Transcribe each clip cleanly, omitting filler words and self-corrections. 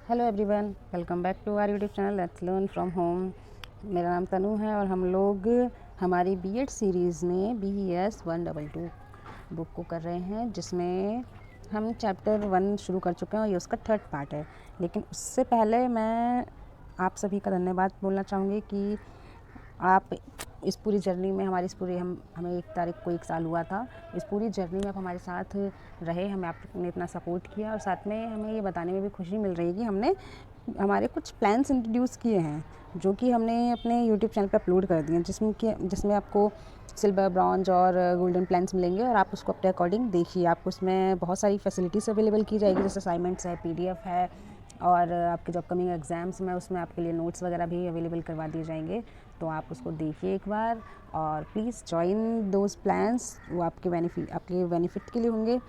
Hello everyone, welcome back to our YouTube channel let's learn from home. मेरा नाम तनु है और हम लोग हमारी बीएड सीरीज़ में BES 122 बुक को कर रहे हैं, जिसमें हम चैप्टर 1 शुरू कर चुके हैं और ये उसका थर्ड पार्ट है। लेकिन उससे पहले मैं आप सभी का धन्यवाद बोलना चाहूँगी कि आप इस पूरी जर्नी में हमारी हमें 1 तारीख को 1 साल हुआ था। इस पूरी जर्नी में आप हमारे साथ रहे, हमें आपने इतना सपोर्ट किया और साथ में हमें ये बताने में भी खुशी मिल रही है कि हमने हमारे कुछ प्लान्स इंट्रोड्यूस किए हैं, जो कि हमने अपने यूट्यूब चैनल पे अपलोड कर दिए हैं, जिसमें आपको सिल्वर, ब्रॉन्ज और गोल्डन प्लान्स मिलेंगे और आप उसको अपने अकॉर्डिंग देखिए। आपको उसमें बहुत सारी फैसिलिटीज़ अवेलेबल की जाएगी, जैसे असाइनमेंट्स है, PDF है और आपके जो अपकमिंग एग्ज़ाम्स में उसमें आपके लिए नोट्स वगैरह भी अवेलेबल करवा दिए जाएंगे। तो आप उसको देखिए एक बार और प्लीज़ जॉइन दोज प्लान्स। वो आपके बेनिफिट के लिए होंगे।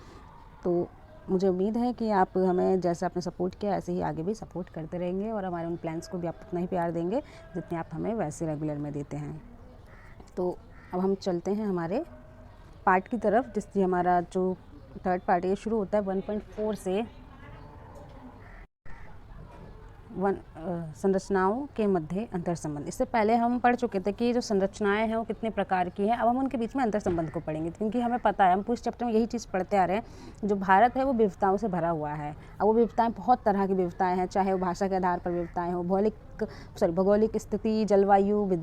तो मुझे उम्मीद है कि आप हमें जैसे आपने सपोर्ट किया ऐसे ही आगे भी सपोर्ट करते रहेंगे और हमारे उन प्लान्स को भी आप उतना ही प्यार देंगे जितने आप हमें वैसे रेगुलर में देते हैं। तो अब हम चलते हैं हमारे पार्ट की तरफ, जिससे हमारा जो थर्ड पार्ट है शुरू होता है 1.4 से संरचनाओं के मध्य अंतर संबंध। इससे पहले हम पढ़ चुके थे कि जो संरचनाएं हैं वो कितने प्रकार की हैं। अब हम उनके बीच में अंतर संबंध को पढ़ेंगे, क्योंकि हमें पता है, हम पूरे चैप्टर में यही चीज़ पढ़ते आ रहे हैं, जो भारत है वो विविधताओं से भरा हुआ है। अब वो विविधताएं बहुत तरह की विविधताएं हैं, चाहे वो भाषा के आधार पर विविधताएं हो, भौगोलिक स्थिति, जलवायु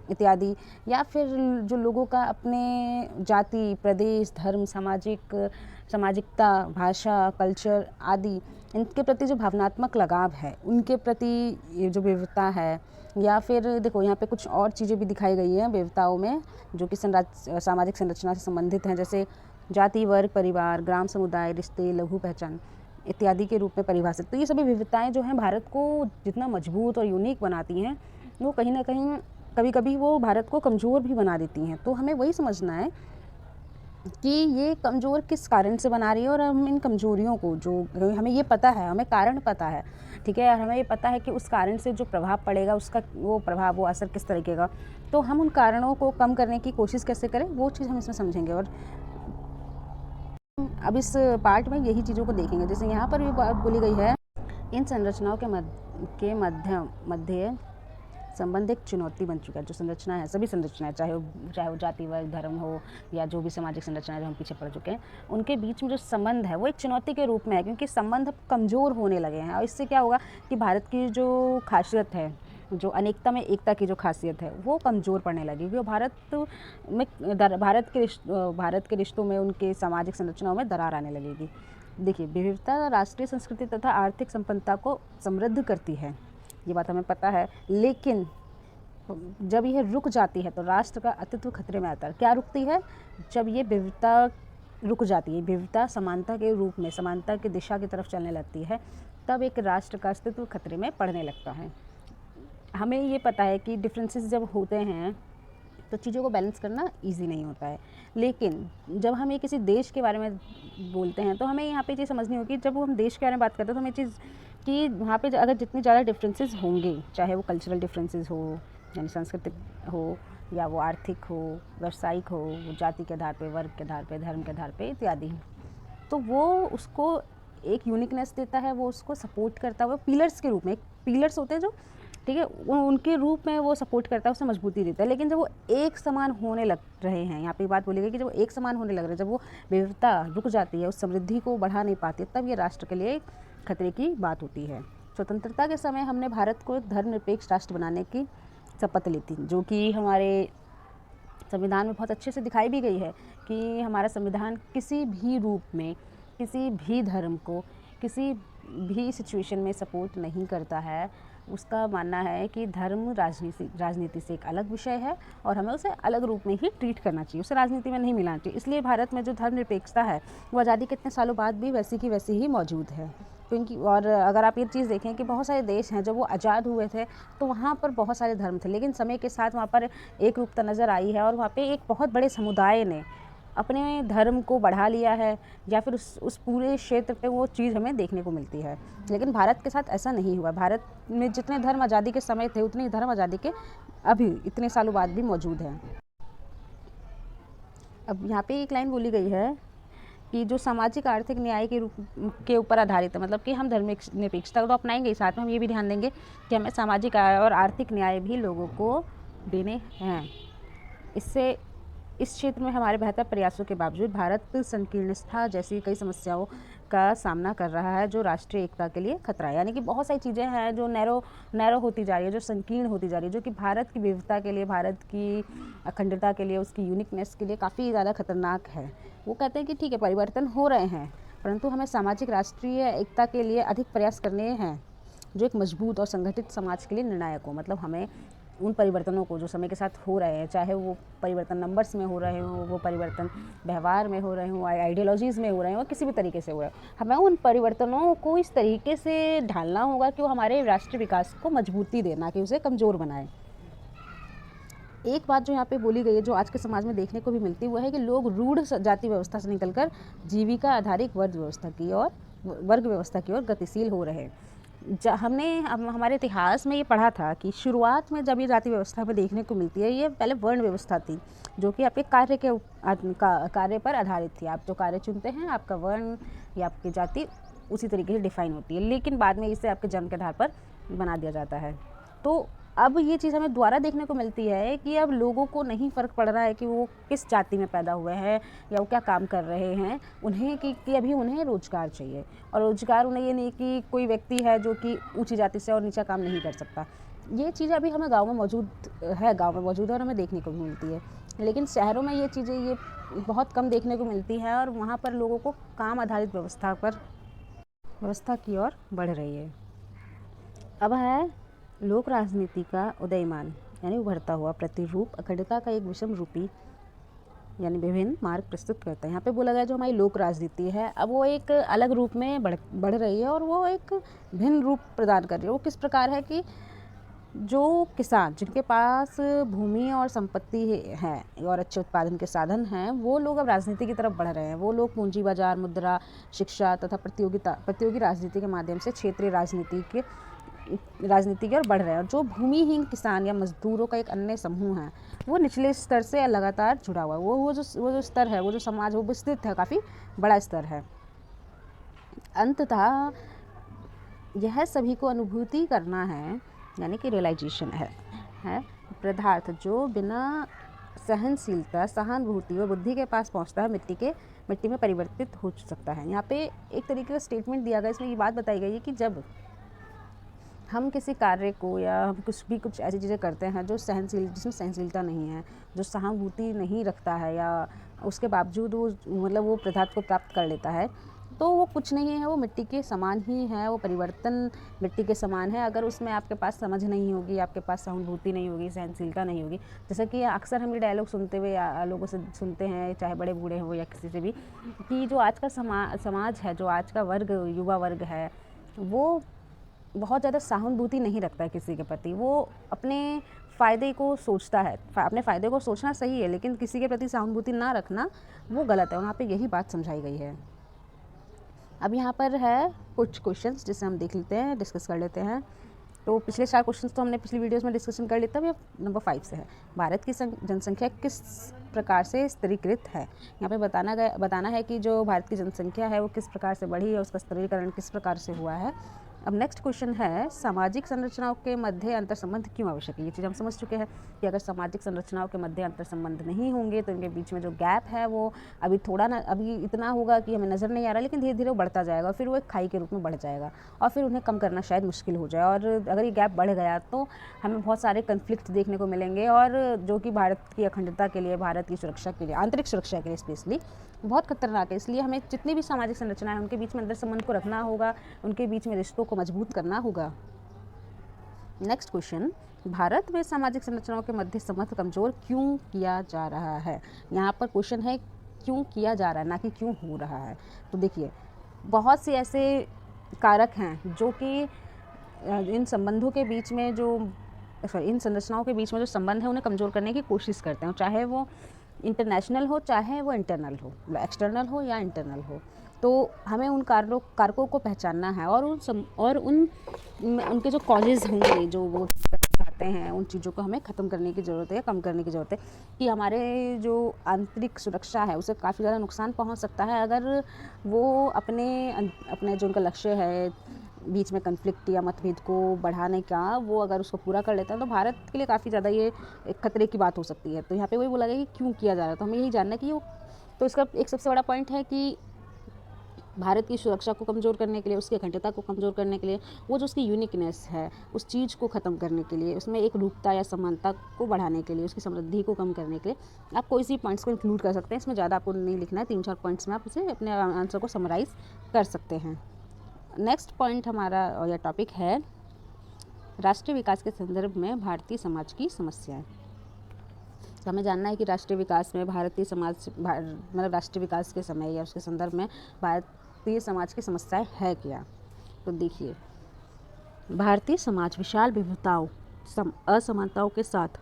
इत्यादि, या फिर जो लोगों का अपने जाति, प्रदेश, धर्म, सामाजिकता, भाषा, कल्चर आदि, इनके प्रति जो भावनात्मक लगाव है, उनके प्रति ये जो विविधता है। या फिर देखो यहाँ पे कुछ और चीज़ें भी दिखाई गई हैं विविधताओं में, जो कि सामाजिक संरचना से संबंधित हैं, जैसे जाति, वर्ग, परिवार, ग्राम समुदाय, रिश्ते, लघु पहचान इत्यादि के रूप में परिभाषित। तो ये सभी विविधताएं जो हैं भारत को जितना मजबूत और यूनिक बनाती हैं, वो कहीं ना कहीं कभी कभी वो भारत को कमज़ोर भी बना देती हैं। तो हमें वही समझना है कि ये कमज़ोर किस कारण से बना रही है, और हम इन कमज़ोरियों को, जो हमें ये पता है, हमें कारण पता है, ठीक है, और हमें ये पता है कि उस कारण से जो प्रभाव पड़ेगा, उसका वो असर किस तरीके का, तो हम उन कारणों को कम करने की कोशिश कैसे करें, वो चीज़ हम इसमें समझेंगे। और अब इस पार्ट में यही चीज़ों को देखेंगे। जैसे यहाँ पर भी बात बोली गई है, इन संरचनाओं के मध्य संबंध एक चुनौती बन चुका है। जो संरचना है, सभी संरचनाएं, चाहे वो जाति, वर्ग, धर्म हो, या जो भी सामाजिक संरचनाएं जो हम पीछे पढ़ चुके हैं, उनके बीच में जो संबंध है वो एक चुनौती के रूप में है, क्योंकि संबंध अब कमज़ोर होने लगे हैं। और इससे क्या होगा कि भारत की जो खासियत है, जो अनेकता में एकता की जो खासियत है, वो कमज़ोर पड़ने लगेगी। वो भारत के रिश्तों में, उनके सामाजिक संरचनाओं में दरार आने लगेगी। देखिए, विविधता राष्ट्रीय संस्कृति तथा आर्थिक संपन्नता को समृद्ध करती है, ये बात हमें पता है। लेकिन जब यह रुक जाती है तो राष्ट्र का अस्तित्व खतरे में आता है। क्या रुकती है? जब ये विविधता रुक जाती है, विविधता समानता के रूप में, समानता की दिशा की तरफ चलने लगती है, तब एक राष्ट्र का अस्तित्व खतरे में पड़ने लगता है। हमें ये पता है कि डिफरेंसेस जब होते हैं तो चीज़ों को बैलेंस करना इजी नहीं होता है। लेकिन जब हम ये किसी देश के बारे में बोलते हैं, तो हमें यहाँ पे चीज़ समझनी होगी, जब हम देश के बारे में बात करते हैं तो हमें चीज़ कि वहाँ पे अगर जितनी ज़्यादा डिफरेंसेस होंगे, चाहे वो कल्चरल डिफरेंसेस हो, यानी सांस्कृतिक हो, या वो आर्थिक हो, व्यावसायिक हो, वो जाति के आधार पे, वर्ग के आधार पे, धर्म के आधार पे इत्यादि, तो वो उसको एक यूनिकनेस देता है, वो उसको सपोर्ट करता है। वो पिलर्स के रूप में, पिलर्स होते हैं जो, ठीक है, उनके रूप में वो सपोर्ट करता है, उसे मजबूती देता है। लेकिन जब वो एक समान होने लग रहे हैं, यहाँ पे बात बोली गई कि जब वो एक समान होने लग रहे हैं, जब वो विविधता रुक जाती है, उस समृद्धि को बढ़ा नहीं पाती, तब ये राष्ट्र के लिए खतरे की बात होती है। स्वतंत्रता के समय हमने भारत को एक धर्मनिरपेक्ष राष्ट्र बनाने की शपथ ली थी, जो कि हमारे संविधान में बहुत अच्छे से दिखाई भी गई है कि हमारा संविधान किसी भी रूप में, किसी भी धर्म को, किसी भी सिचुएशन में सपोर्ट नहीं करता है। उसका मानना है कि धर्म राजनीति से एक अलग विषय है और हमें उसे अलग रूप में ही ट्रीट करना चाहिए, उसे राजनीति में नहीं मिलाना चाहिए। इसलिए भारत में जो धर्मनिरपेक्षता है वो आज़ादी के इतने सालों बाद भी वैसी की वैसी ही मौजूद है। क्योंकि और अगर आप ये चीज़ देखें कि बहुत सारे देश हैं जब वो आज़ाद हुए थे तो वहाँ पर बहुत सारे धर्म थे, लेकिन समय के साथ वहाँ पर एक रूपता नज़र आई है और वहाँ पे एक बहुत बड़े समुदाय ने अपने धर्म को बढ़ा लिया है, या फिर उस पूरे क्षेत्र पे वो चीज़ हमें देखने को मिलती है। लेकिन भारत के साथ ऐसा नहीं हुआ। भारत में जितने धर्म आज़ादी के समय थे, उतने धर्म आज़ादी के अभी इतने सालों बाद भी मौजूद हैं। अब यहाँ पे एक लाइन बोली गई है कि जो सामाजिक आर्थिक न्याय के रूप के ऊपर आधारित है, मतलब कि हम धर्मनिरपेक्षता तो अपनाएंगे ही, साथ में हम ये भी ध्यान देंगे कि हमें सामाजिक और आर्थिक न्याय भी लोगों को देने हैं। इससे इस क्षेत्र में हमारे बेहतर प्रयासों के बावजूद भारत संकीर्णता जैसी कई समस्याओं का सामना कर रहा है जो राष्ट्रीय एकता के लिए खतरा है। यानी कि बहुत सारी चीज़ें हैं जो नैरो होती जा रही है, जो संकीर्ण होती जा रही है, जो कि भारत की विविधता के लिए, भारत की अखंडता के लिए, उसकी यूनिकनेस के लिए काफ़ी ज़्यादा खतरनाक है। वो कहते हैं कि ठीक है, परिवर्तन हो रहे हैं, परंतु हमें सामाजिक राष्ट्रीय एकता के लिए अधिक प्रयास करने हैं जो एक मजबूत और संगठित समाज के लिए निर्णायक हो। मतलब हमें उन परिवर्तनों को जो समय के साथ हो रहे हैं, चाहे वो परिवर्तन नंबर्स में हो रहे हों, वो परिवर्तन व्यवहार में हो रहे हों, आइडियोलॉजीज़ में हो रहे हों, किसी भी तरीके से हो रहे हो, हमें उन परिवर्तनों को इस तरीके से ढालना होगा कि वो हमारे राष्ट्रीय विकास को मजबूती दे, ना कि उसे कमज़ोर बनाए। एक बात जो यहाँ पे बोली गई है, जो आज के समाज में देखने को भी मिलती है, वो है कि लोग रूढ़ जाति व्यवस्था से निकलकर जीविका आधारित वर्ग व्यवस्था की ओर गतिशील हो रहे हैं। हमने हमारे इतिहास में ये पढ़ा था कि शुरुआत में जब ये जाति व्यवस्था में देखने को मिलती है, ये पहले वर्ण व्यवस्था थी जो कि आपके कार्य पर आधारित थी। आप जो कार्य चुनते हैं, आपका वर्ण या आपकी जाति उसी तरीके से डिफाइन होती है, लेकिन बाद में इसे आपके जन्म के आधार पर बना दिया जाता है। तो अब ये चीज़ हमें दोबारा देखने को मिलती है कि अब लोगों को नहीं फ़र्क पड़ रहा है कि वो किस जाति में पैदा हुए हैं या वो क्या काम कर रहे हैं, उन्हें कि अभी उन्हें रोज़गार चाहिए। और रोज़गार उन्हें ये नहीं कि कोई व्यक्ति है जो कि ऊंची जाति से और नीचा काम नहीं कर सकता। ये चीज़ अभी हमें गाँव में मौजूद है और हमें देखने को भी मिलती है, लेकिन शहरों में ये चीज़ें ये बहुत कम देखने को मिलती है और वहाँ पर लोगों को काम आधारित व्यवस्था की ओर बढ़ रही है। अब है लोक राजनीति का उदयमान, यानी उभरता हुआ प्रतिरूप अखंडता का एक विषम रूपी यानी विभिन्न मार्ग प्रस्तुत करता है। यहाँ पे बोला गया जो हमारी लोक राजनीति है, अब वो एक अलग रूप में बढ़ रही है और वो एक भिन्न रूप प्रदान कर रही है। वो किस प्रकार है कि जो किसान जिनके पास भूमि और संपत्ति है और अच्छे उत्पादन के साधन हैं, वो लोग अब राजनीति की तरफ बढ़ रहे हैं। वो लोग पूंजी बाजार, मुद्रा, शिक्षा तथा प्रतियोगी राजनीति के माध्यम से क्षेत्रीय राजनीति की ओर बढ़ रहे हैं। और जो भूमिहीन किसान या मजदूरों का एक अन्य समूह है, वो निचले स्तर से लगातार जुड़ा हुआ है। वो जो स्तर है, वो जो समाज वो विस्तृत है, काफ़ी बड़ा स्तर है। अंततः यह सभी को अनुभूति करना है, यानी कि रियलाइजेशन है पदार्थ जो बिना सहनशीलता, सहानुभूति और बुद्धि के पास पहुंचता है, मिट्टी में परिवर्तित हो सकता है। यहाँ पे एक तरीके का स्टेटमेंट दिया गया, इसमें ये बात बताई गई है कि जब हम किसी कार्य को या हम कुछ ऐसी चीज़ें करते हैं जिसमें सहनशीलता नहीं है, जो सहानुभूति नहीं रखता है, या उसके बावजूद वो पदार्थ को प्राप्त कर लेता है, तो वो कुछ नहीं है, वो मिट्टी के समान ही है। वो परिवर्तन मिट्टी के समान है। अगर उसमें आपके पास समझ नहीं होगी, आपके पास सहानुभूति नहीं होगी, सहनशीलता नहीं होगी, जैसा कि अक्सर हम ये डायलॉग सुनते हुए लोगों से सुनते हैं, चाहे बड़े बूढ़े हो या किसी से भी, कि जो आज का समाज है, जो आज का युवा वर्ग है, वो बहुत ज़्यादा सहानुभूति नहीं रखता है किसी के प्रति। वो अपने फ़ायदे को सोचता है। अपने फ़ायदे को सोचना सही है, लेकिन किसी के प्रति सहानुभूति ना रखना वो गलत है। वहाँ पे यही बात समझाई गई है। अब यहाँ पर है कुछ क्वेश्चंस जिसे हम देख लेते हैं, डिस्कस कर लेते हैं। तो पिछले 4 क्वेश्चंस तो हमने पिछली वीडियोस में डिस्कशन कर लिया था। अब नंबर 5 से है, भारत की जनसंख्या किस प्रकार से स्तरीकृत है। यहाँ पे बताना है कि जो भारत की जनसंख्या है वो किस प्रकार से बढ़ी है, उसका स्तरीकरण किस प्रकार से हुआ है। अब नेक्स्ट क्वेश्चन है, सामाजिक संरचनाओं के मध्य अंतर संबंध क्यों आवश्यक है। ये चीज़ हम समझ चुके हैं कि अगर सामाजिक संरचनाओं के मध्य अंतर संबंध नहीं होंगे तो इनके बीच में जो गैप है वो अभी इतना होगा कि हमें नज़र नहीं आ रहा, लेकिन धीरे धीरे वो बढ़ता जाएगा, फिर वो एक खाई के रूप में बढ़ जाएगा और फिर उन्हें कम करना शायद मुश्किल हो जाए। और अगर ये गैप बढ़ गया तो हमें बहुत सारे कन्फ्लिक्ट देखने को मिलेंगे, और जो कि भारत की अखंडता के लिए, भारत की सुरक्षा के लिए, आंतरिक सुरक्षा के लिए स्पेशली बहुत खतरनाक है। इसलिए हमें जितनी भी सामाजिक संरचना है उनके बीच में अंतर संबंध को रखना होगा, उनके बीच में रिश्तों को मजबूत करना होगा। नेक्स्ट क्वेश्चन, भारत में सामाजिक संरचनाओं के मध्य संबंध कमजोर क्यों किया जा रहा है। यहाँ पर क्वेश्चन है क्यों किया जा रहा है, ना कि क्यों हो रहा है। तो देखिए, बहुत से ऐसे कारक हैं जो कि इन संबंधों के बीच में इन संरचनाओं के बीच में जो संबंध है उन्हें कमज़ोर करने की कोशिश करते हैं, चाहे वो इंटरनेशनल हो, चाहे वो इंटरनल हो, एक्सटर्नल हो या इंटरनल हो। तो हमें उन कारकों को पहचानना है और उनके जो कॉजेज़ होंगे, जो वो चाहते हैं उन चीज़ों को हमें ख़त्म करने की ज़रूरत है या कम करने की ज़रूरत है, कि हमारे जो आंतरिक सुरक्षा है उसे काफ़ी ज़्यादा नुकसान पहुंच सकता है अगर वो अपने जो उनका लक्ष्य है बीच में कन्फ्लिक्ट या मतभेद को बढ़ाने का, वो अगर उसको पूरा कर लेता है तो भारत के लिए काफ़ी ज़्यादा ये एक खतरे की बात हो सकती है। तो यहाँ पे वही बोला गया कि क्यों किया जा रहा है, तो हमें यही जानना है कि वो, तो इसका एक सबसे बड़ा पॉइंट है कि भारत की सुरक्षा को कमज़ोर करने के लिए, उसकी अखंडता को कमज़ोर करने के लिए, वो जो उसकी यूनिकनेस है उस चीज़ को ख़त्म करने के लिए, उसमें एक रूपता या समानता को बढ़ाने के लिए, उसकी समृद्धि को कम करने के लिए आप कोई सी पॉइंट्स को इंक्लूड कर सकते हैं। इसमें ज़्यादा आपको नहीं लिखना है, 3-4 पॉइंट्स में आप उसे अपने आंसर को समराइज़ कर सकते हैं। नेक्स्ट पॉइंट हमारा या टॉपिक है राष्ट्रीय विकास के संदर्भ में भारतीय समाज की समस्याएं। तो हमें जानना है कि राष्ट्रीय विकास में भारतीय समाज मतलब राष्ट्रीय विकास के समय या उसके संदर्भ में भारतीय समाज की समस्याएं है क्या। तो देखिए, भारतीय समाज विशाल विविधताओं असमानताओं के साथ,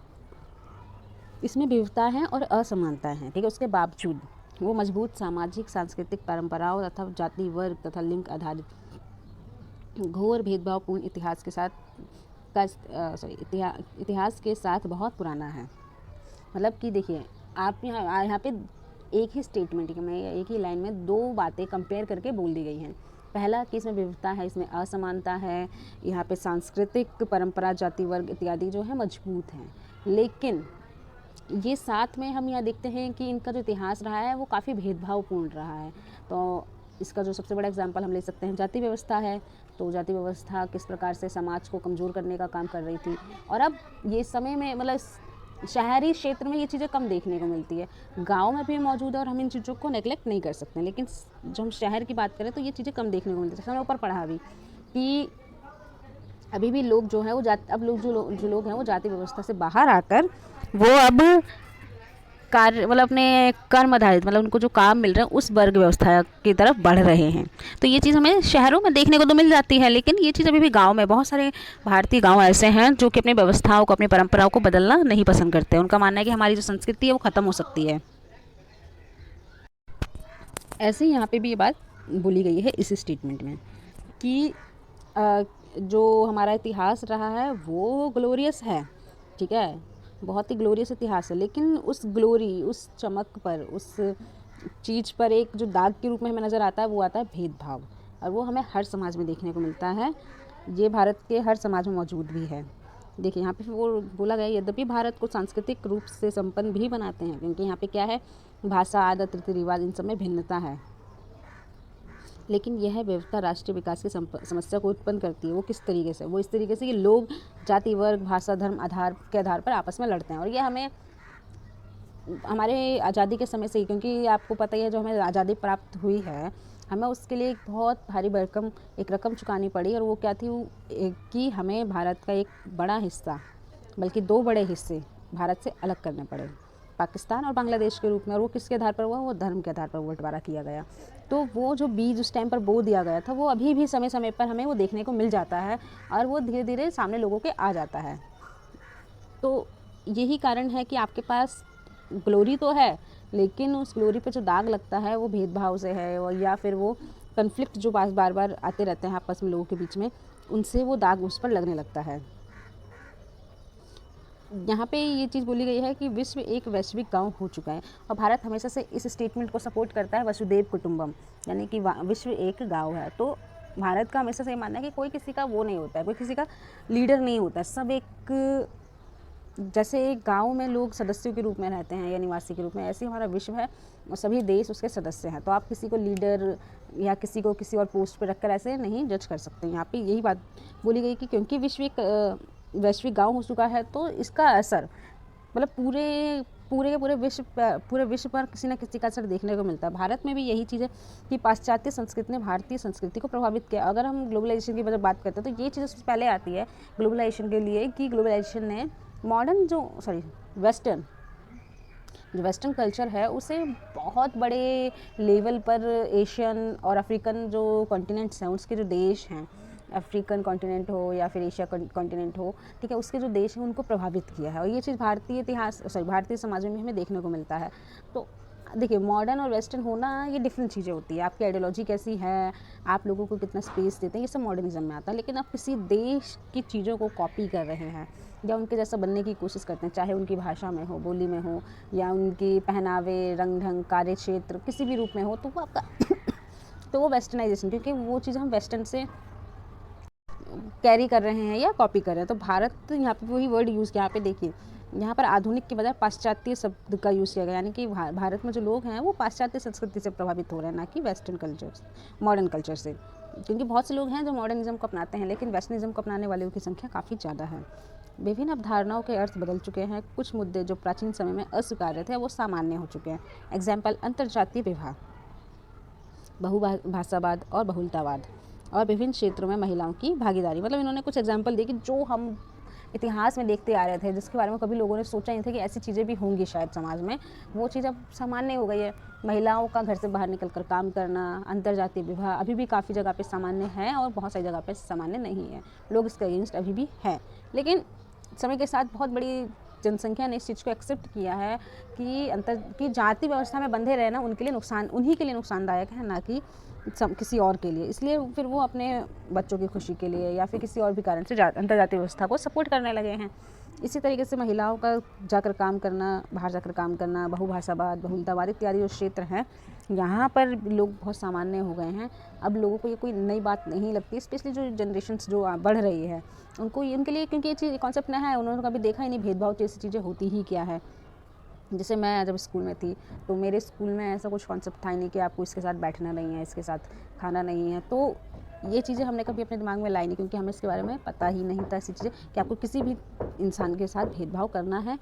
इसमें विविधता है और असमानता है, ठीक है, उसके बावजूद वो मजबूत सामाजिक सांस्कृतिक परंपराओं तथा जाति वर्ग तथा लिंग आधारित घोर भेदभावपूर्ण इतिहास के साथ इतिहास के साथ बहुत पुराना है। मतलब कि देखिए, आप यहाँ पे एक ही स्टेटमेंट में या एक ही लाइन में दो बातें कंपेयर करके बोल दी गई हैं। पहला कि इसमें विविधता है, इसमें असमानता है, यहाँ पे सांस्कृतिक परंपरा जाति वर्ग इत्यादि जो है मजबूत हैं, लेकिन ये साथ में हम यहाँ देखते हैं कि इनका जो इतिहास रहा है वो काफ़ी भेदभावपूर्ण रहा है। तो इसका जो सबसे बड़ा एग्जाम्पल हम ले सकते हैं जाति व्यवस्था है। तो जाति व्यवस्था किस प्रकार से समाज को कमज़ोर करने का काम कर रही थी, और अब ये समय में मतलब शहरी क्षेत्र में ये चीज़ें कम देखने को मिलती है, गांव में भी मौजूद है और हम इन चीज़ों को नेगलेक्ट नहीं कर सकते, लेकिन जब हम शहर की बात करें तो ये चीज़ें कम देखने को मिलती है। हमने ऊपर पढ़ा अभी कि अभी भी लोग जो है वो अब लोग जो लोग हैं वो जाति व्यवस्था से बाहर आकर वो अब कार्य मतलब अपने कर्म आधारित मतलब उनको जो काम मिल रहा है उस वर्ग व्यवस्था की तरफ बढ़ रहे हैं। तो ये चीज़ हमें शहरों में देखने को तो मिल जाती है, लेकिन ये चीज़ अभी भी गांव में बहुत सारे भारतीय गांव ऐसे हैं जो कि अपनी व्यवस्थाओं को अपनी परंपराओं को बदलना नहीं पसंद करते हैं। उनका मानना है कि हमारी जो संस्कृति है वो ख़त्म हो सकती है। ऐसे ही यहाँ पे भी ये बात बोली गई है इस स्टेटमेंट में कि जो हमारा इतिहास रहा है वो ग्लोरियस है, ठीक है, बहुत ही ग्लोरियस इतिहास है, लेकिन उस ग्लोरी, उस चमक पर, उस चीज़ पर एक जो दाग के रूप में हमें नज़र आता है वो आता है भेदभाव, और वो हमें हर समाज में देखने को मिलता है। ये भारत के हर समाज में मौजूद भी है। देखिए यहाँ पे वो बोला गया यद्यपि भारत को सांस्कृतिक रूप से संपन्न भी बनाते हैं, क्योंकि यहाँ पे क्या है, भाषा, आदत, रीति रिवाज, इन सब में भिन्नता है, लेकिन यह विविधता राष्ट्रीय विकास की समस्या को उत्पन्न करती है। वो किस तरीके से, वो इस तरीके से कि लोग जाति वर्ग भाषा धर्म के आधार पर आपस में लड़ते हैं। और ये हमें हमारे आज़ादी के समय से ही, क्योंकि आपको पता ही है जो हमें आज़ादी प्राप्त हुई है हमें उसके लिए एक बहुत भारी भरकम एक रकम चुकानी पड़ी, और वो क्या थी कि हमें भारत का एक बड़ा हिस्सा, बल्कि दो बड़े हिस्से भारत से अलग करने पड़े, पाकिस्तान और बांग्लादेश के रूप में। और वो किसके आधार पर हुआ, वो धर्म के आधार पर बंटवारा किया गया। तो वो जो बीज उस टाइम पर बो दिया गया था वो अभी भी समय समय पर हमें वो देखने को मिल जाता है, और वो धीरे धीरे सामने लोगों के आ जाता है। तो यही कारण है कि आपके पास ग्लोरी तो है, लेकिन उस ग्लोरी पे जो दाग लगता है वो भेदभाव से है, और या फिर वो कन्फ्लिक्ट जो बार बार आते रहते हैं आपस में लोगों के बीच में, उनसे वो दाग उस पर लगने लगता है। यहाँ पे ये चीज़ बोली गई है कि विश्व एक वैश्विक गांव हो चुका है, और भारत हमेशा से इस स्टेटमेंट को सपोर्ट करता है, वसुदेव कुटुंबम, यानी कि विश्व एक गांव है। तो भारत का हमेशा से ये मानना है कि कोई किसी का वो नहीं होता है, कोई किसी का लीडर नहीं होता है, सब एक जैसे एक गांव में लोग सदस्यों के रूप में रहते हैं या निवासी के रूप में, ऐसे हमारा विश्व है और सभी देश उसके सदस्य हैं। तो आप किसी को लीडर या किसी को किसी और पोस्ट पर रखकर ऐसे नहीं जज कर सकते। यहाँ पे यही बात बोली गई कि क्योंकि विश्व एक वैश्विक गांव हो चुका है, तो इसका असर मतलब पूरे विश्व पर किसी न किसी का असर देखने को मिलता है। भारत में भी यही चीज़ है कि पाश्चात्य संस्कृति ने भारतीय संस्कृति को प्रभावित किया। अगर हम ग्लोबलाइजेशन की जब बात करते हैं तो ये चीज़ सबसे पहले आती है ग्लोबलाइजेशन के लिए, कि ग्लोबलाइजेशन ने मॉडर्न जो वेस्टर्न कल्चर है उसे बहुत बड़े लेवल पर एशियन और अफ्रीकन जो कॉन्टिनेंट्स हैं, उसके जो देश हैं, अफ्रीकन कॉन्टिनेंट हो या फिर एशिया कॉन्टिनेंट हो, ठीक है, उसके जो देश हैं उनको प्रभावित किया है। और ये चीज़ भारतीय समाज में हमें देखने को मिलता है। तो देखिए मॉडर्न और वेस्टर्न होना ये डिफरेंट चीज़ें होती है, आपकी आइडियोलॉजी कैसी है, आप लोगों को कितना स्पेस देते हैं, ये सब मॉडर्निज्म में आता है। लेकिन आप किसी देश की चीज़ों को कॉपी कर रहे हैं या उनके जैसा बनने की कोशिश करते हैं, चाहे उनकी भाषा में हो, बोली में हो, या उनकी पहनावे, रंग ढंग, कार्य क्षेत्र किसी भी रूप में हो, तो वो आपका तो वो वेस्टर्नाइजेशन, क्योंकि वो चीज़ हम वेस्टर्न से कैरी कर रहे हैं या कॉपी कर रहे हैं। तो भारत यहाँ पे वही वर्ड यूज़ किया, यहाँ पे देखिए यहाँ पर आधुनिक के बजाय पाश्चात्य शब्द का यूज़ किया गया, यानी कि भारत में जो लोग हैं वो पाश्चात्य संस्कृति से प्रभावित हो रहे हैं, ना कि वेस्टर्न कल्चर, मॉडर्न कल्चर से। क्योंकि बहुत से लोग हैं जो मॉडर्निज्म को अपनाते हैं, लेकिन वेस्टर्निज्म को अपनाने वालों की संख्या काफ़ी ज़्यादा है। विभिन्न अवधारणाओं के अर्थ बदल चुके हैं, कुछ मुद्दे जो प्राचीन समय में अस्वीकार्य थे वो सामान्य हो चुके हैं। एग्जाम्पल, अंतर्जातीय विवाह, बहुभाषावाद और बहुलतावाद, और विभिन्न क्षेत्रों में महिलाओं की भागीदारी। मतलब इन्होंने कुछ एग्जाम्पल दिए कि जो हम इतिहास में देखते आ रहे थे, जिसके बारे में कभी लोगों ने सोचा नहीं था कि ऐसी चीज़ें भी होंगी शायद समाज में, वो चीज़ अब सामान्य हो गई है। महिलाओं का घर से बाहर निकलकर काम करना, अंतर्जातीय विवाह अभी भी काफ़ी जगह पे सामान्य है और बहुत सारी जगह पे सामान्य नहीं है, लोग इसके अगेंस्ट अभी भी है। लेकिन समय के साथ बहुत बड़ी जनसंख्या ने इस चीज़ को एक्सेप्ट किया है कि जाति व्यवस्था में बंधे रहना उनके लिए उन्हीं के लिए नुकसानदायक है, ना कि किसी और के लिए। इसलिए फिर वो अपने बच्चों की खुशी के लिए या फिर किसी और भी कारण से अंतर्जातीय व्यवस्था को सपोर्ट करने लगे हैं। इसी तरीके से महिलाओं का जाकर काम करना, बाहर जाकर काम करना, बहुभाषावाद, बहुलतावाद इत्यादि जो क्षेत्र हैं, यहाँ पर लोग बहुत सामान्य हो गए हैं। अब लोगों को ये कोई नई बात नहीं लगती, स्पेशली जो जनरेशन्स जो बढ़ रही है उनके लिए, क्योंकि ये चीज़ कॉन्सेप्ट नया है, उन्होंने कभी देखा ही नहीं भेदभाव जैसी चीज़ें होती ही क्या है। जैसे मैं जब स्कूल में थी तो मेरे स्कूल में ऐसा कुछ कॉन्सेप्ट था ही नहीं कि आपको इसके साथ बैठना नहीं है, इसके साथ खाना नहीं है। तो ये चीज़ें हमने कभी अपने दिमाग में लाई नहीं, क्योंकि हमें इसके बारे में पता ही नहीं था ऐसी चीज़ें कि आपको किसी भी इंसान के साथ भेदभाव करना है,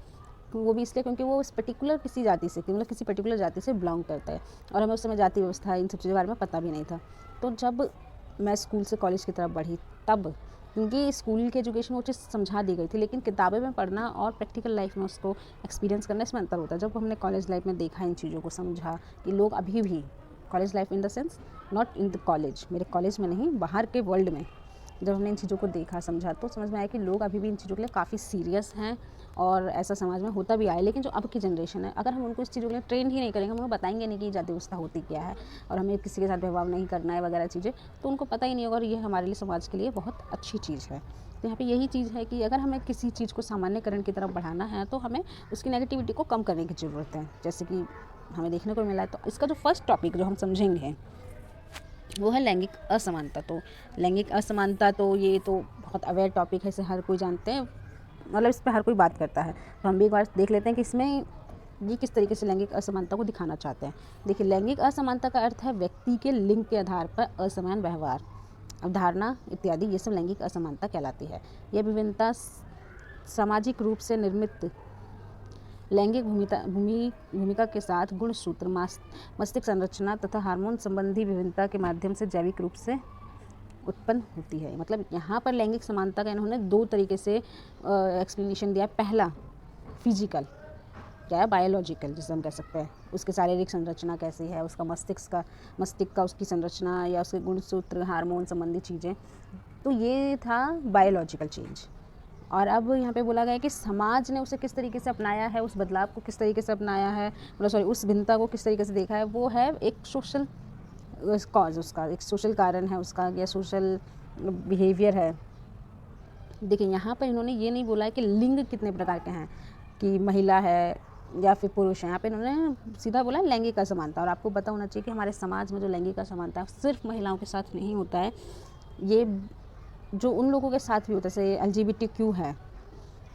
वो भी इसलिए क्योंकि वो इस पर्टिकुलर किसी जाति से, मतलब किसी पर्टिकुलर जाति से बिलोंग करता है। और हमें उस समय जाति व्यवस्था इन सब चीज़ों के बारे में पता भी नहीं था। तो जब मैं स्कूल से कॉलेज की तरफ बढ़ी तब, क्योंकि स्कूल की एजुकेशन वो चीज़ समझा दी गई थी, लेकिन किताबें में पढ़ना और प्रैक्टिकल लाइफ में उसको एक्सपीरियंस करना, इसमें अंतर होता है। जब हमने कॉलेज लाइफ में देखा इन चीज़ों को, समझा कि लोग अभी भी college life in the sense not in the college, मेरे कॉलेज में नहीं, बाहर के वर्ल्ड में जब हमने इन चीज़ों को देखा समझा, तो समझ में आया कि लोग अभी भी इन चीज़ों के लिए काफ़ी सीरियस हैं और ऐसा समाज में होता भी आया। लेकिन जो अब की जनरेशन है, अगर हम उनको इस चीज़ों के लिए ट्रेन ही नहीं करेंगे, हम उनको बताएंगे नहीं कि जाति व्यवस्था होती क्या है और हमें किसी के साथ व्यवहार नहीं करना है वगैरह चीज़ें, तो उनको पता ही नहीं होगा। और ये हमारे लिए, समाज के लिए बहुत अच्छी चीज़ है। तो यहाँ पे यही चीज़ है कि अगर हमें किसी चीज़ को सामान्यकरण की तरफ बढ़ाना है तो हमें उसकी नेगेटिविटी को कम करने की ज़रूरत है, जैसे कि हमें देखने को मिला है। तो इसका जो फर्स्ट टॉपिक जो हम समझेंगे वो है लैंगिक असमानता। तो लैंगिक असमानता तो ये तो बहुत अवेयर टॉपिक है, इसे हर कोई जानते हैं, मतलब इस पर हर कोई बात करता है। तो हम भी एक बार देख लेते हैं कि इसमें ये किस तरीके से लैंगिक असमानता को दिखाना चाहते हैं। देखिए, लैंगिक असमानता का अर्थ है व्यक्ति के लिंग के आधार पर असमान व्यवहार, अवधारणा इत्यादि, ये सब लैंगिक असमानता कहलाती है। यह विभिन्नता सामाजिक रूप से निर्मित लैंगिक भूमिका के साथ गुणसूत्र, मस्तिष्क संरचना तथा हार्मोन संबंधी विभिन्नता के माध्यम से जैविक रूप से उत्पन्न होती है। मतलब यहाँ पर लैंगिक समानता का इन्होंने दो तरीके से एक्सप्लेनेशन दिया है। पहला फिजिकल, क्या है, बायोलॉजिकल जिसे हम कह सकते हैं, उसकी शारीरिक संरचना कैसी है, उसका मस्तिष्क का उसकी संरचना या उसके गुणसूत्र, हार्मोन संबंधी चीज़ें, तो ये था बायोलॉजिकल चेंज। और अब यहाँ पे बोला गया है कि समाज ने उसे किस तरीके से अपनाया है, उस बदलाव को किस तरीके से अपनाया है, मतलब सॉरी, उस भिन्नता को किस तरीके से देखा है, वो है एक सोशल कॉज, उसका एक सोशल कारण है उसका, या सोशल बिहेवियर है। देखिए, यहाँ पर इन्होंने ये नहीं बोला है कि लिंग कितने प्रकार के हैं, कि महिला है या फिर पुरुष है। यहाँ पे इन्होंने सीधा बोला लैंगिक असमानता। और आपको पता होना चाहिए कि हमारे समाज में जो लैंगिक असमानता है सिर्फ महिलाओं के साथ नहीं होता है, ये जो उन लोगों के साथ भी होता है, जैसे LGBTQ है,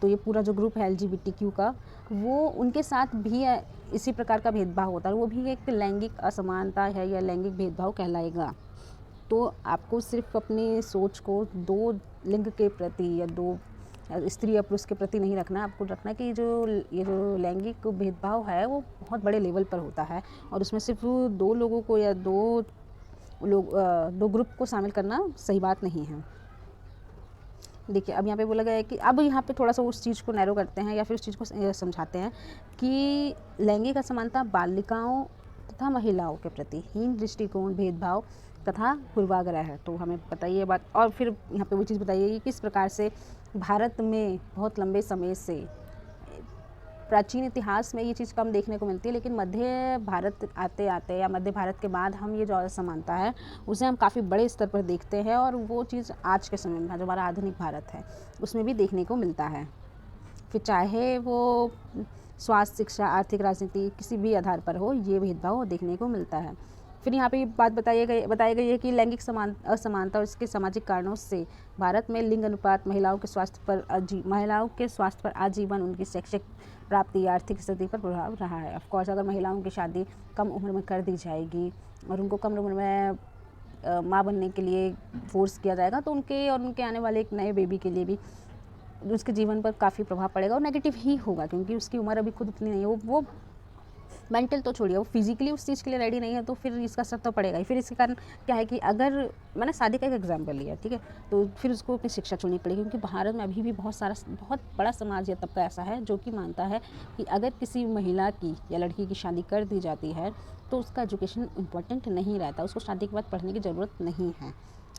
तो ये पूरा जो ग्रुप है LGBTQ का, वो उनके साथ भी इसी प्रकार का भेदभाव होता है, वो भी एक लैंगिक असमानता है या लैंगिक भेदभाव कहलाएगा। तो आपको सिर्फ अपनी सोच को दो लिंग के प्रति या दो स्त्री या पुरुष के प्रति नहीं रखना, आपको रखना कि ये जो लैंगिक भेदभाव है वो बहुत बड़े लेवल पर होता है, और उसमें सिर्फ दो लोगों को या दो ग्रुप को शामिल करना सही बात नहीं है। देखिए, अब यहाँ पे बोला गया है कि अब यहाँ पे थोड़ा सा उस चीज़ को नैरो करते हैं या फिर उस चीज़ को समझाते हैं कि लैंगिक असमानता बालिकाओं तथा महिलाओं के प्रति हीन दृष्टिकोण, भेदभाव तथा पूर्वाग्रह है। तो हमें बताइए बात, और फिर यहाँ पे वो चीज़ बताइए कि किस प्रकार से भारत में बहुत लंबे समय से प्राचीन इतिहास में ये चीज़ कम देखने को मिलती है, लेकिन मध्य भारत आते आते या मध्य भारत के बाद हम ये जो असमानता है उसे हम काफ़ी बड़े स्तर पर देखते हैं, और वो चीज़ आज के समय में जो हमारा आधुनिक भारत है उसमें भी देखने को मिलता है। फिर चाहे वो स्वास्थ्य, शिक्षा, आर्थिक, राजनीति किसी भी आधार पर हो, ये भेदभाव देखने को मिलता है। फिर यहाँ पे ये बात बताई गई है कि लैंगिक असमानता और इसके सामाजिक कारणों से भारत में लिंग अनुपात, महिलाओं के स्वास्थ्य पर आजीवन, उनकी शैक्षिक प्राप्ति, आर्थिक स्थिति पर प्रभाव रहा है। ऑफकोर्स अगर महिलाओं की शादी कम उम्र में कर दी जाएगी और उनको कम उम्र में माँ बनने के लिए फोर्स किया जाएगा, तो उनके और उनके आने वाले एक नए बेबी के लिए भी उसके जीवन पर काफ़ी प्रभाव पड़ेगा और नेगेटिव ही होगा, क्योंकि उसकी उम्र अभी खुद उतनी नहीं है, वो मेंटल तो छोड़िए, वो फिजिकली उस चीज़ के लिए रेडी नहीं है, तो फिर इसका असर तो पड़ेगा ही। फिर इसके कारण क्या है कि अगर मैंने शादी का एक एग्जांपल लिया, ठीक है, तो फिर उसको अपनी शिक्षा छोड़नी पड़ेगी, क्योंकि भारत में अभी भी बहुत बड़ा समाज या तबका ऐसा है जो कि मानता है कि अगर किसी महिला की या लड़की की शादी कर दी जाती है तो उसका एजुकेशन इम्पोर्टेंट नहीं रहता, उसको शादी के बाद पढ़ने की ज़रूरत नहीं है।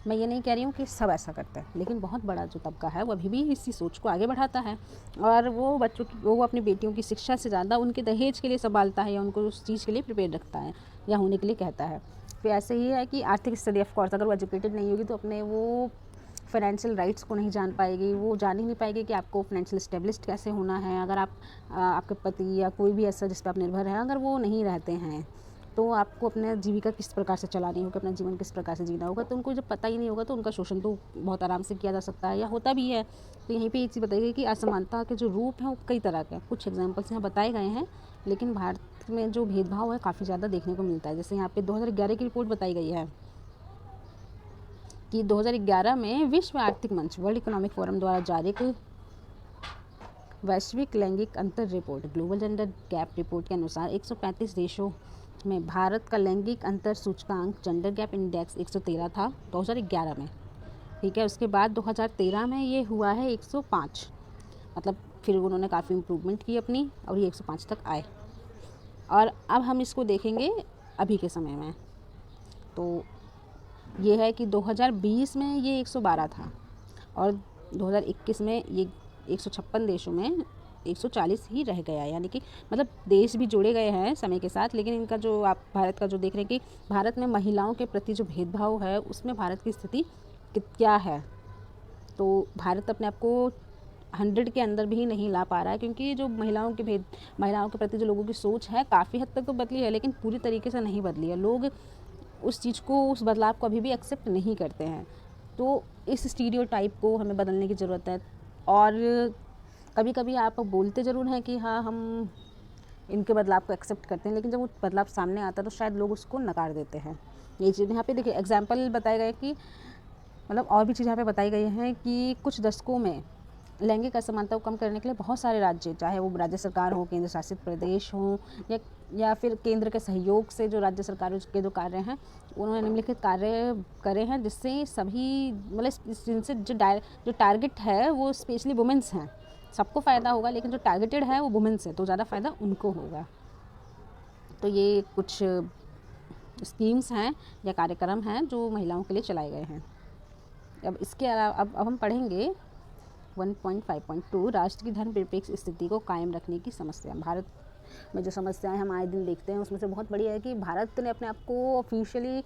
मैं ये नहीं कह रही हूँ कि सब ऐसा करते हैं, लेकिन बहुत बड़ा जो तबका है वो अभी भी इसी सोच को आगे बढ़ाता है, और वो अपनी बेटियों की शिक्षा से ज़्यादा उनके दहेज के लिए संभालता है या उनको उस चीज़ के लिए प्रिपेयर रखता है या होने के लिए कहता है। फिर ऐसे ही है कि आर्थिक स्थिति, ऑफ कोर्स अगर वो एजुकेटेड नहीं होगी तो अपने वो फाइनेंशियल राइट्स को नहीं जान पाएगी, वो जान ही नहीं पाएगी कि आपको फाइनेंशियल स्टेबलिस्ट कैसे होना है। अगर आपके पति या कोई भी ऐसा जिस पर आप निर्भर है, अगर वो नहीं रहते हैं तो आपको अपने जीविका किस प्रकार से चलानी होगी, अपना जीवन किस प्रकार से जीना होगा, तो उनको जब पता ही नहीं होगा तो उनका शोषण तो बहुत आराम से किया जा सकता है या होता भी है। तो यहीं पे एक चीज़ बताई गई कि असमानता के जो रूप हैं वो कई तरह के, कुछ एग्जांपल्स यहाँ बताए गए हैं, लेकिन भारत में जो भेदभाव है काफ़ी ज़्यादा देखने को मिलता है। जैसे यहाँ पे 2011 की रिपोर्ट बताई गई है कि 2011 में विश्व आर्थिक मंच, वर्ल्ड इकोनॉमिक फोरम द्वारा जारी एक वैश्विक लैंगिक अंतर report, global gender gap report के अनुसार 135 देशों में भारत का लैंगिक अंतर सूचकांक, जेंडर गैप इंडेक्स 113 था 2011 में, ठीक है। उसके बाद 2013 में ये हुआ है 105, मतलब फिर उन्होंने काफ़ी इम्प्रूवमेंट की अपनी और ये 105 तक आए। और अब हम इसको देखेंगे अभी के समय में, तो ये है कि 2020 में ये 112 था और 2021 में ये 156 देशों में 140 ही रह गया, यानी कि मतलब देश भी जोड़े गए हैं समय के साथ, लेकिन इनका जो आप भारत का जो देख रहे हैं कि भारत में महिलाओं के प्रति जो भेदभाव है उसमें भारत की स्थिति क्या है, तो भारत अपने आप को 100 के अंदर भी नहीं ला पा रहा है, क्योंकि जो महिलाओं के प्रति जो लोगों की सोच है काफ़ी हद तक तो बदली है, लेकिन पूरी तरीके से नहीं बदली है। लोग उस चीज़ को, उस बदलाव को अभी भी एक्सेप्ट नहीं करते हैं। तो इस स्टीरियोटाइप को हमें बदलने की ज़रूरत है। और कभी कभी आप बोलते ज़रूर हैं कि हाँ हम इनके बदलाव को एक्सेप्ट करते हैं, लेकिन जब वो बदलाव सामने आता है तो शायद लोग उसको नकार देते हैं। ये चीज़ यहाँ पे देखिए एग्जाम्पल बताए गए कि मतलब और भी चीज़ यहाँ पे बताई गई हैं कि कुछ दशकों में लैंगिक असमानता को कम करने के लिए बहुत सारे राज्य, चाहे वो राज्य सरकार हो, केंद्र शासित प्रदेश हो या फिर केंद्र के सहयोग से जो राज्य सरकारों के जो कार्य हैं उन्होंने निम्नलिखित कार्य करे हैं, जिससे सभी मतलब जिनसे जो टारगेट है वो स्पेशली वुमेन्स हैं, सबको फ़ायदा होगा, लेकिन जो टारगेटेड है वो वुमेन्स है तो ज़्यादा फ़ायदा उनको होगा। तो ये कुछ स्कीम्स हैं या कार्यक्रम हैं जो महिलाओं के लिए चलाए गए हैं। अब इसके अलावा अब हम पढ़ेंगे 1.5.2 राष्ट्र की धर्मनिरपेक्ष स्थिति को कायम रखने की समस्या। भारत में जो समस्याएं हम आए दिन देखते हैं उसमें से बहुत बड़ी है कि भारत ने अपने आप को ऑफिशियली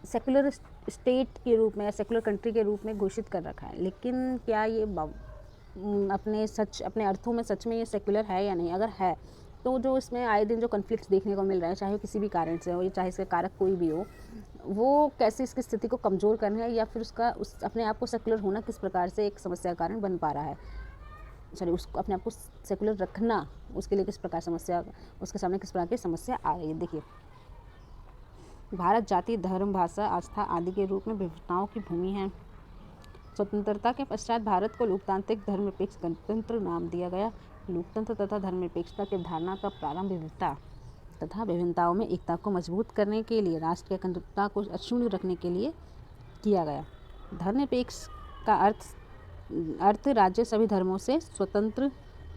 सेकुलर स्टेट के रूप में या सेकुलर कंट्री के रूप में घोषित कर रखा है, लेकिन क्या ये अपने अर्थों में सच में ये सेकुलर है या नहीं? अगर है तो जो इसमें आए दिन जो कॉन्फ्लिक्ट्स देखने को मिल रहे हैं, चाहे वो किसी भी कारण से हो या चाहे इसके कारक कोई भी हो, वो कैसे इसकी स्थिति को कमज़ोर करना है या फिर अपने आप को सेकुलर होना किस प्रकार से एक समस्या का कारण बन पा रहा है, उसको अपने आप को सेकुलर रखना उसके लिए किस प्रकार उसके सामने किस प्रकार की समस्या आ रही है। देखिए, भारत जाति, धर्म, भाषा, आस्था आदि के रूप में विविधताओं की भूमि है। स्वतंत्रता के पश्चात भारत को लोकतांत्रिक धर्मनिरपेक्ष गणतंत्र नाम दिया गया। लोकतंत्र तथा धर्मनिरपेक्षता की धारणा का प्रारंभ विविधता तथा विभिन्नताओं में एकता को मजबूत करने के लिए, राष्ट्र की अखंडता को अक्षुण्ण रखने के लिए किया गया। धर्मनिरपेक्ष का अर्थ राज्य सभी धर्मों से स्वतंत्र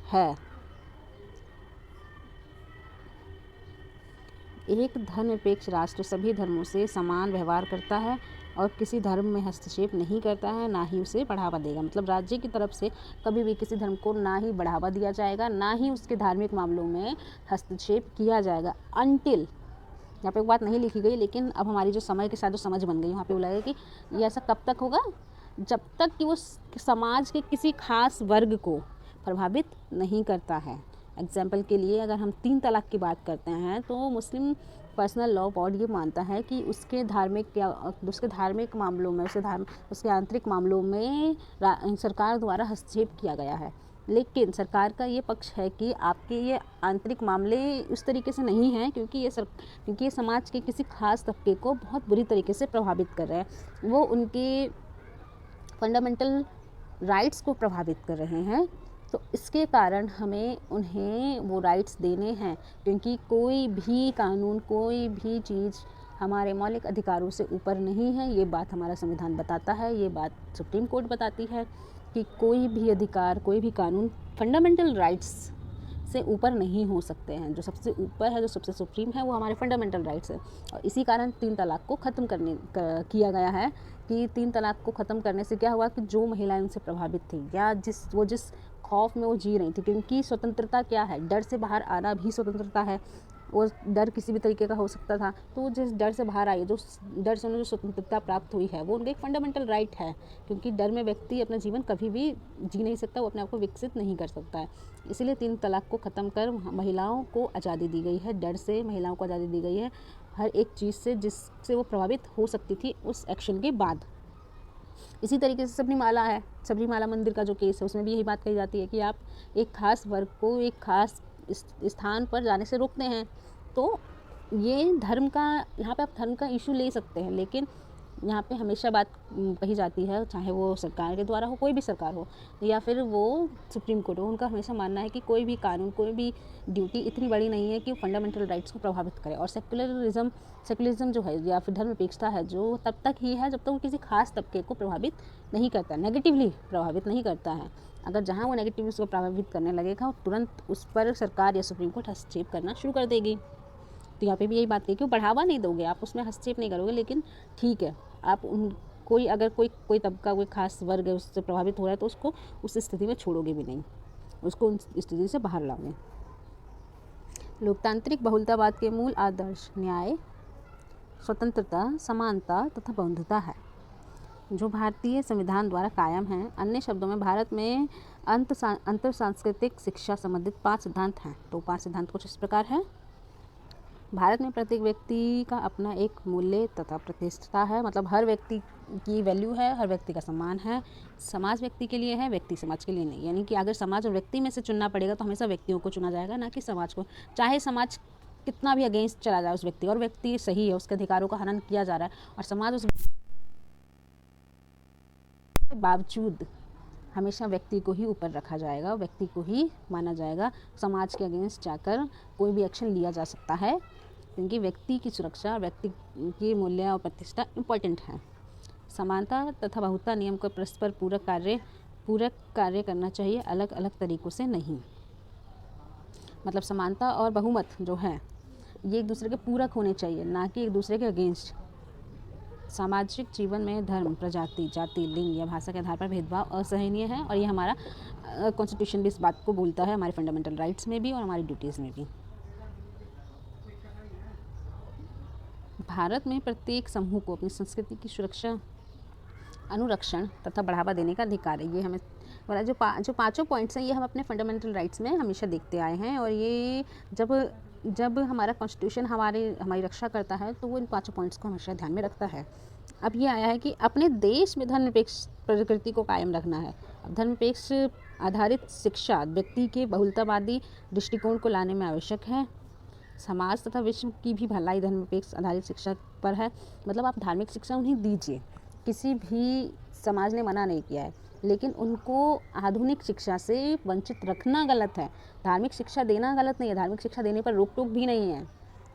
है। एक धर्मनिरपेक्ष राष्ट्र सभी धर्मों से समान व्यवहार करता है और किसी धर्म में हस्तक्षेप नहीं करता है, ना ही उसे बढ़ावा देगा। मतलब राज्य की तरफ से कभी भी किसी धर्म को ना ही बढ़ावा दिया जाएगा, ना ही उसके धार्मिक मामलों में हस्तक्षेप किया जाएगा अनटिल, यहाँ पे एक बात नहीं लिखी गई लेकिन अब हमारी जो समय के साथ जो समझ बन गई, वहाँ पे बोला गया कि ये ऐसा कब तक होगा, जब तक कि वो समाज के किसी खास वर्ग को प्रभावित नहीं करता है। एग्जाम्पल के लिए अगर हम 3 तलाक की बात करते हैं तो मुस्लिम पर्सनल लॉ बोर्ड ये मानता है कि उसके धार्मिक मामलों में, उसके आंतरिक मामलों में सरकार द्वारा हस्तक्षेप किया गया है। लेकिन सरकार का ये पक्ष है कि आपके ये आंतरिक मामले उस तरीके से नहीं हैं, क्योंकि ये समाज के किसी खास तबके को बहुत बुरी तरीके से प्रभावित कर रहे हैं, वो उनके फंडामेंटल राइट्स को प्रभावित कर रहे हैं। तो इसके कारण हमें उन्हें वो राइट्स देने हैं, क्योंकि कोई भी कानून, कोई भी चीज़ हमारे मौलिक अधिकारों से ऊपर नहीं है। ये बात हमारा संविधान बताता है, ये बात सुप्रीम कोर्ट बताती है कि कोई भी अधिकार, कोई भी कानून फंडामेंटल राइट्स से ऊपर नहीं हो सकते हैं। जो सबसे ऊपर है, जो सबसे सुप्रीम है, वो हमारे फंडामेंटल राइट्स है। और इसी कारण 3 तलाक को ख़त्म किया गया है कि 3 तलाक को ख़त्म करने से क्या हुआ कि जो महिलाएं उनसे प्रभावित थी या जिस खौफ में वो जी रही थी, क्योंकि स्वतंत्रता क्या है, डर से बाहर आना भी स्वतंत्रता है। वो डर किसी भी तरीके का हो सकता था, तो जिस डर से बाहर आई, जो डर से उन्हें जो स्वतंत्रता प्राप्त हुई है, वो उनका एक फंडामेंटल राइट है, क्योंकि डर में व्यक्ति अपना जीवन कभी भी जी नहीं सकता, वो अपने आप को विकसित नहीं कर सकता है। इसीलिए 3 तलाक को ख़त्म कर महिलाओं को आज़ादी दी गई है, डर से महिलाओं को आज़ादी दी गई है, हर एक चीज़ से जिससे वो प्रभावित हो सकती थी उस एक्शन के बाद। इसी तरीके से सबरीमाला है, सबरीमाला मंदिर का जो केस है, उसमें भी यही बात कही जाती है कि आप एक खास वर्ग को एक खास स्थान पर जाने से रोकते हैं। तो ये धर्म का, यहाँ पे आप धर्म का इशू ले सकते हैं, लेकिन यहाँ पे हमेशा बात कही जाती है, चाहे वो सरकार के द्वारा हो, कोई भी सरकार हो, या फिर वो सुप्रीम कोर्ट हो, उनका हमेशा मानना है कि कोई भी कानून, कोई भी ड्यूटी इतनी बड़ी नहीं है कि वो फंडामेंटल राइट्स को प्रभावित करे। और सेकुलरिज्म जो है या फिर धर्मनिरपेक्षता है, जो तब तक ही है जब तक वो किसी खास तबके को प्रभावित नहीं करता, नेगेटिवली प्रभावित नहीं करता है। अगर जहाँ वो नेगेटिवली उसको प्रभावित करने लगेगा, तुरंत उस पर सरकार या सुप्रीम कोर्ट हस्तक्षेप करना शुरू कर देगी। तो यहाँ पे भी यही बात है कि बढ़ावा नहीं दोगे, आप उसमें हस्तक्षेप नहीं करोगे, लेकिन ठीक है, आप अगर कोई तबका, कोई खास वर्ग है उससे प्रभावित हो रहा है, तो उसको उस स्थिति में छोड़ोगे भी नहीं, उसको उस स्थिति से बाहर लाओगे। लोकतांत्रिक बहुलतावाद के मूल आदर्श न्याय, स्वतंत्रता, समानता तथा बंधुता है, जो भारतीय संविधान द्वारा कायम है। अन्य शब्दों में भारत में अंतर सांस्कृतिक शिक्षा संबंधित 5 सिद्धांत हैं। तो 5 सिद्धांत कुछ इस प्रकार है। भारत में प्रत्येक व्यक्ति का अपना एक मूल्य तथा प्रतिष्ठा है, मतलब हर व्यक्ति की वैल्यू है, हर व्यक्ति का सम्मान है। समाज व्यक्ति के लिए है, व्यक्ति समाज के लिए नहीं। यानी कि अगर समाज और व्यक्ति में से चुनना पड़ेगा तो हमेशा व्यक्तियों को चुना जाएगा, ना कि समाज को। चाहे समाज कितना भी अगेंस्ट चला जाए उस व्यक्ति, और व्यक्ति सही है, उसके अधिकारों का हनन किया जा रहा है, और समाज उस बावजूद हमेशा व्यक्ति को ही ऊपर रखा जाएगा, व्यक्ति को ही माना जाएगा। समाज के अगेंस्ट जाकर कोई भी एक्शन लिया जा सकता है, क्योंकि व्यक्ति की सुरक्षा, व्यक्ति की मूल्य और प्रतिष्ठा इम्पोर्टेंट है। समानता तथा बहुता नियम को परस्पर पूरक कार्य करना चाहिए, अलग अलग तरीकों से नहीं। मतलब समानता और बहुमत जो है, ये एक दूसरे के पूरक होने चाहिए, ना कि एक दूसरे के अगेंस्ट। सामाजिक जीवन में धर्म, प्रजाति, जाति, लिंग या भाषा के आधार पर भेदभाव असहनीय है, और ये हमारा कॉन्स्टिट्यूशन भी इस बात को बोलता है, हमारे फंडामेंटल राइट्स में भी और हमारी ड्यूटीज़ में भी। भारत में प्रत्येक समूह को अपनी संस्कृति की सुरक्षा, अनुरक्षण तथा बढ़ावा देने का अधिकार है। ये हमें वाला जो 5 पॉइंट्स हैं, ये हम अपने फंडामेंटल राइट्स में हमेशा देखते आए हैं, और ये जब हमारा कॉन्स्टिट्यूशन हमारी रक्षा करता है, तो वो इन 5 पॉइंट्स को हमेशा ध्यान में रखता है। अब ये आया है कि अपने देश में धर्मनिरपेक्ष प्रकृति को कायम रखना है। अब धर्मनिरपेक्ष आधारित शिक्षा व्यक्ति के बहुलतावादी दृष्टिकोण को लाने में आवश्यक है। समाज तथा विश्व की भी भलाई धर्मनिरपेक्ष आधारित शिक्षा पर है। मतलब आप धार्मिक शिक्षा उन्हें दीजिए, किसी भी समाज ने मना नहीं किया है, लेकिन उनको आधुनिक शिक्षा से वंचित रखना गलत है। धार्मिक शिक्षा देना गलत नहीं है, धार्मिक शिक्षा देने पर रोक टोक भी नहीं है,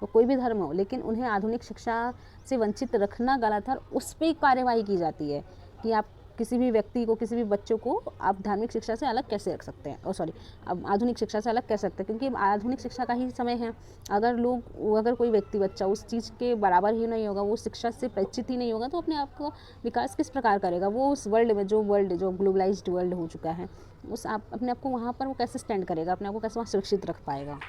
वो कोई भी धर्म हो, लेकिन उन्हें आधुनिक शिक्षा से वंचित रखना गलत है, और उस पर कार्यवाही की जाती है कि आप किसी भी व्यक्ति को, किसी भी बच्चों को आप धार्मिक शिक्षा से अलग कैसे रख सकते हैं, अब आधुनिक शिक्षा से अलग कैसे रखते हैं, क्योंकि अब आधुनिक शिक्षा का ही समय है। अगर कोई व्यक्ति, बच्चा उस चीज़ के बराबर ही नहीं होगा, वो शिक्षा से परिचित ही नहीं होगा, तो अपने आप का विकास किस प्रकार करेगा? वो उस वर्ल्ड में, जो ग्लोबलाइज्ड वर्ल्ड हो चुका है, अपने आप को वहाँ पर वो कैसे स्टैंड करेगा, अपने आप को कैसे वहाँ सुरक्षित रख पाएगा?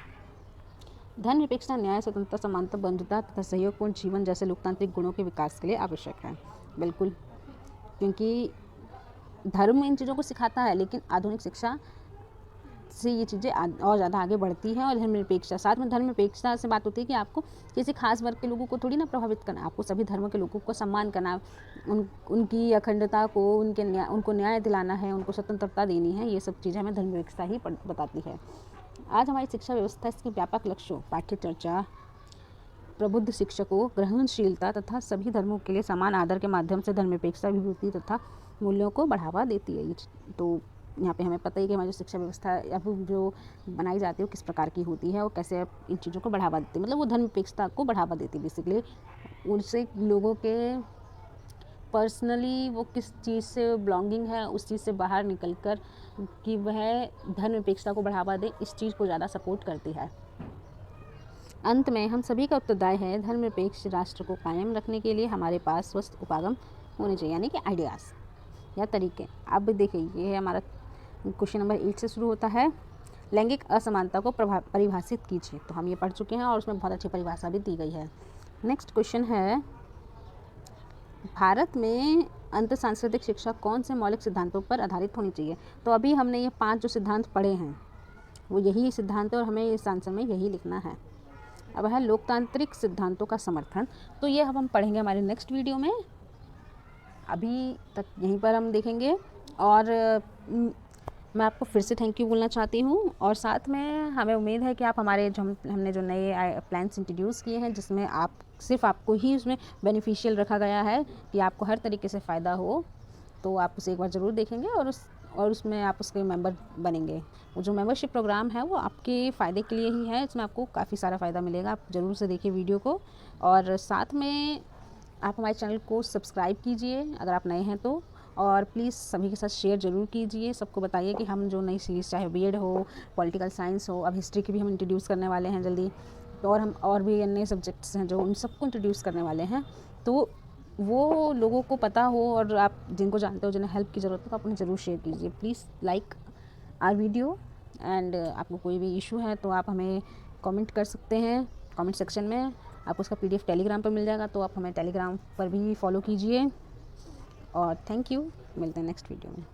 धर्मनिरपेक्षता, न्याय, स्वतंत्रता, समानता, बंधुता तथा सहयोगपूर्ण जीवन जैसे लोकतांत्रिक गुणों के विकास के लिए आवश्यक है। बिल्कुल, क्योंकि धर्म इन चीज़ों को सिखाता है, लेकिन आधुनिक शिक्षा से ये चीज़ें और ज़्यादा आगे बढ़ती हैं। और धर्मनिरपेक्षता, साथ में धर्मनिरपेक्षता से बात होती है कि आपको किसी खास वर्ग के लोगों को थोड़ी ना प्रभावित करना, आपको सभी धर्मों के लोगों को सम्मान करना, उनकी अखंडता को, उनको न्याय दिलाना है, उनको स्वतंत्रता देनी है। ये सब चीज़ें हमें धर्मनिरपेक्षता ही बताती है। आज हमारी शिक्षा व्यवस्था इसके व्यापक लक्ष्यों, पाठ्य चर्चा, प्रबुद्ध शिक्षकों, ग्रहणशीलता तथा सभी धर्मों के लिए समान आदर के माध्यम से धर्मनिरपेक्षता, विभूति तथा मूल्यों को बढ़ावा देती है। तो यहाँ पे हमें पता ही कि हमारी जो शिक्षा व्यवस्था या फिर जो बनाई जाती है वो किस प्रकार की होती है और कैसे इन चीज़ों को बढ़ावा देती है, मतलब वो धर्मनिरपेक्षता को बढ़ावा देती है। बेसिकली उनसे लोगों के पर्सनली वो किस चीज़ से बिलोंगिंग है, उस चीज़ से बाहर निकल कर कि वह धर्मनिरपेक्षता को बढ़ावा दे, इस चीज़ को ज़्यादा सपोर्ट करती है। अंत में हम सभी का उत्तरदायी है धर्मनिरपेक्ष राष्ट्र को कायम रखने के लिए हमारे पास स्वस्थ उपागम होने चाहिए, यानी कि आइडियाज़ या तरीके। अब देखिए, ये है हमारा क्वेश्चन नंबर 8 से शुरू होता है। लैंगिक असमानता को परिभाषित कीजिए। तो हम ये पढ़ चुके हैं और उसमें बहुत अच्छी परिभाषा भी दी गई है। नेक्स्ट क्वेश्चन है, भारत में अंतर सांस्कृतिक शिक्षा कौन से मौलिक सिद्धांतों पर आधारित होनी चाहिए? तो अभी हमने ये 5 जो सिद्धांत पढ़े हैं वो यही सिद्धांत है और हमें इस आंसर में यही लिखना है। अब है लोकतांत्रिक सिद्धांतों का समर्थन। तो ये अब हम पढ़ेंगे हमारे नेक्स्ट वीडियो में। अभी तक यहीं पर हम देखेंगे और मैं आपको फिर से थैंक यू बोलना चाहती हूँ। और साथ में हमें उम्मीद है कि आप हमारे हमने जो नए प्लान्स इंट्रोड्यूस किए हैं, जिसमें सिर्फ आपको ही उसमें बेनिफिशियल रखा गया है कि आपको हर तरीके से फ़ायदा हो, तो आप उसे एक बार ज़रूर देखेंगे और उसमें आप उसके मेंबर बनेंगे। वो जो मेंबरशिप प्रोग्राम है वो आपके फ़ायदे के लिए ही है, इसमें आपको काफ़ी सारा फ़ायदा मिलेगा। आप ज़रूर से देखिए वीडियो को और साथ में आप हमारे चैनल को सब्सक्राइब कीजिए अगर आप नए हैं तो, और प्लीज़ सभी के साथ शेयर ज़रूर कीजिए। सबको बताइए कि हम जो नई सीरीज़, चाहे बीएड हो, पॉलिटिकल साइंस हो, अब हिस्ट्री की भी हम इंट्रोड्यूस करने वाले हैं जल्दी, और हम और भी अन्य सब्जेक्ट्स हैं जो उन सबको इंट्रोड्यूस करने वाले हैं, तो वो लोगों को पता हो और आप जिनको जानते हो, जिन्हें हेल्प की ज़रूरत हो, तो आप उन्हें ज़रूर शेयर कीजिए। Please like our video and आपको कोई भी इशू है तो आप हमें कमेंट कर सकते हैं कमेंट सेक्शन में। आपको उसका PDF टेलीग्राम पर मिल जाएगा, तो आप हमें टेलीग्राम पर भी फॉलो कीजिए। और थैंक यू, मिलते हैं नेक्स्ट वीडियो में।